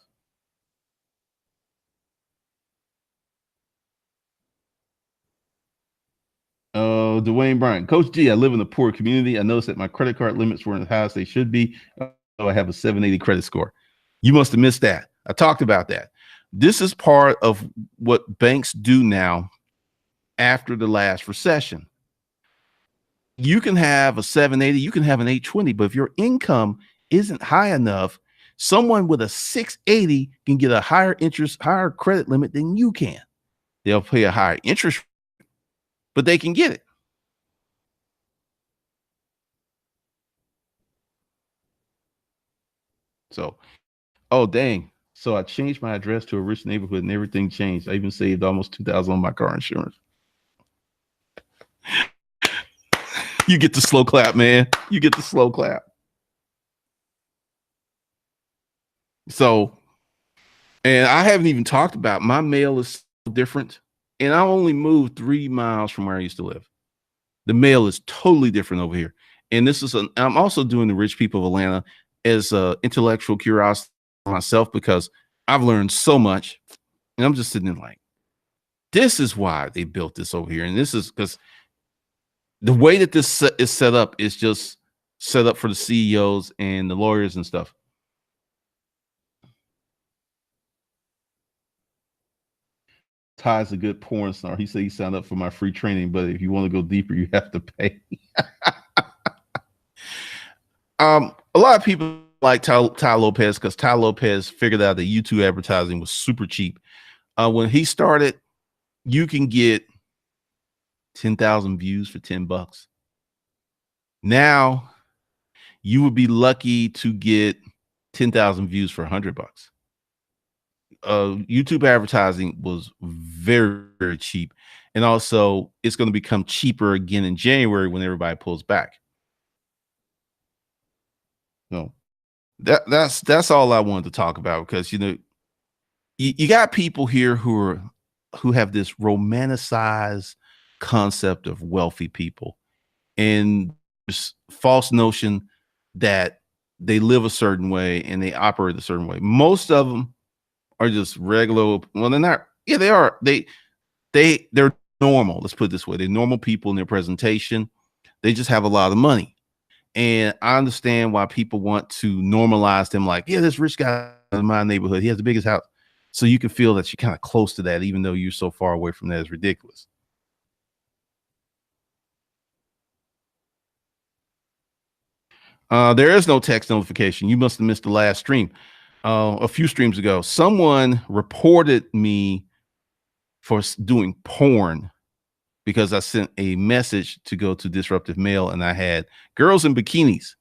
Dwayne Bryant, Coach G, I live in a poor community. I noticed that my credit card limits weren't as high as they should be. So I have a 780 credit score. You must have missed that. I talked about that. This is part of what banks do now after the last recession. You can have a 780, you can have an 820, but if your income isn't high enough, someone with a 680 can get a higher interest, higher credit limit than you can. They'll pay a higher interest, but they can get it. So, oh dang. So I changed my address to a rich neighborhood and everything changed. I even saved almost 2,000 on my car insurance. You get the slow clap, man. You get the slow clap. So, and I haven't even talked about my mail is different. And I only moved 3 miles from where I used to live. The mail is totally different over here. And I'm also doing the rich people of Atlanta as intellectual curiosity myself because I've learned so much. And I'm just sitting there like, this is why they built this over here. And this is because the way that this is set up is just set up for the CEOs and the lawyers and stuff. Ty's a good porn star. He said he signed up for my free training, but if you want to go deeper, you have to pay. A lot of people like Ty Lopez because Ty Lopez figured out that YouTube advertising was super cheap. When he started, you can get 10,000 views for $10. Now you would be lucky to get 10,000 views for $100. YouTube advertising was very, very cheap. And also it's going to become cheaper again in January when everybody pulls back. No, that's all I wanted to talk about because, you got people here who have this romanticized concept of wealthy people, and this false notion that they live a certain way and they operate a certain way. Most of them are just regular. Well, they're not. Yeah, they are. They're normal. Let's put it this way: they're normal people in their presentation. They just have a lot of money, and I understand why people want to normalize them. Like, yeah, this rich guy in my neighborhood, he has the biggest house, so you can feel that you're kind of close to that, even though you're so far away from that. Is ridiculous. There is no text notification. You must have missed the last stream. A few streams ago, someone reported me for doing porn because I sent a message to go to Disruptive Mail and I had girls in bikinis.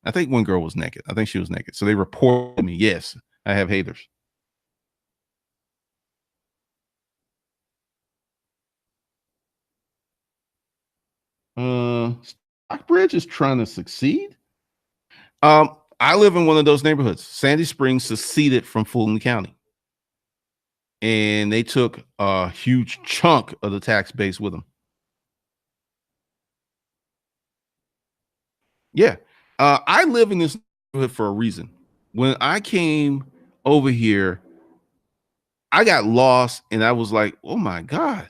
I think one girl was naked. I think she was naked. So they reported me. Yes, I have haters. Stockbridge is trying to succeed. I live in one of those neighborhoods. Sandy Springs seceded from Fulton County, and they took a huge chunk of the tax base with them. Yeah. I live in this neighborhood for a reason. When I came over here, I got lost and I was like, oh my God,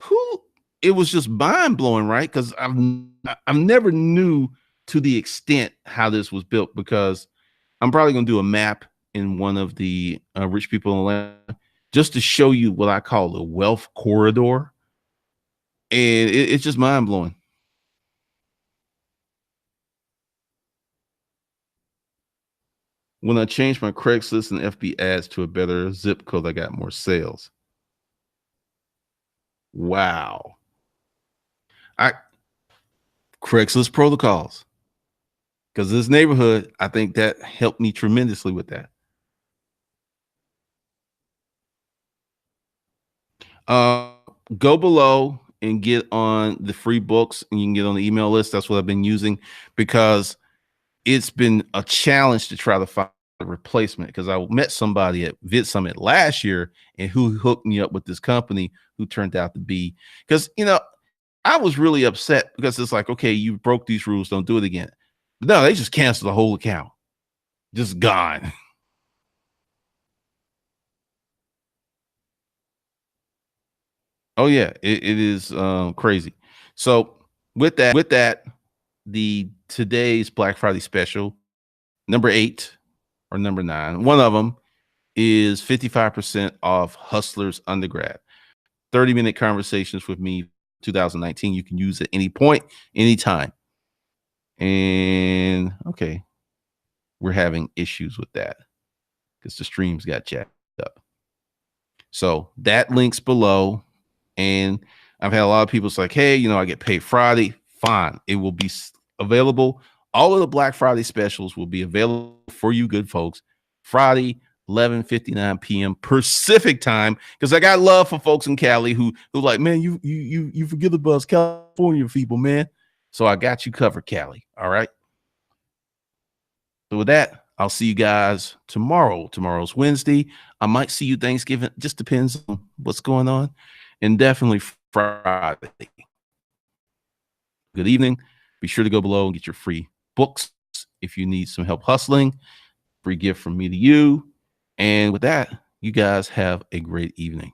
who it was just mind blowing, right? Because I've never knew to the extent how this was built because I'm probably gonna do a map in one of the rich people in Atlanta just to show you what I call the wealth corridor. And it's just mind blowing. When I changed my Craigslist and FB ads to a better zip code, I got more sales. Wow. I Craigslist protocols. Because this neighborhood, I think that helped me tremendously with that. Uh, Go below and get on the free books, and you can get on the email list. That's what I've been using because it's been a challenge to try to find a replacement. Because I met somebody at Vid Summit last year, and who hooked me up with this company who turned out to be because I was really upset because it's like, okay, you broke these rules, don't do it again. No, they just canceled the whole account, just gone. Oh yeah, it is crazy. So with that, the today's Black Friday special, number 8 or number 9, one of them is 55% off Hustlers Undergrad. 30-minute conversations with me, 2019. You can use at any point, anytime. And okay, we're having issues with that because the streams got jacked up. So that link's below. And I've had a lot of people say, like, hey, I get paid Friday. Fine. It will be available. All of the Black Friday specials will be available for you good folks Friday, 11:59 p.m. Pacific time. Because I got love for folks in Cali who like, man, you forget about California people, man. So I got you covered, Cali. All right. So with that, I'll see you guys tomorrow. Tomorrow's Wednesday. I might see you Thanksgiving. Just depends on what's going on. And definitely Friday. Good evening. Be sure to go below and get your free books if you need some help hustling. Free gift from me to you. And with that, you guys have a great evening.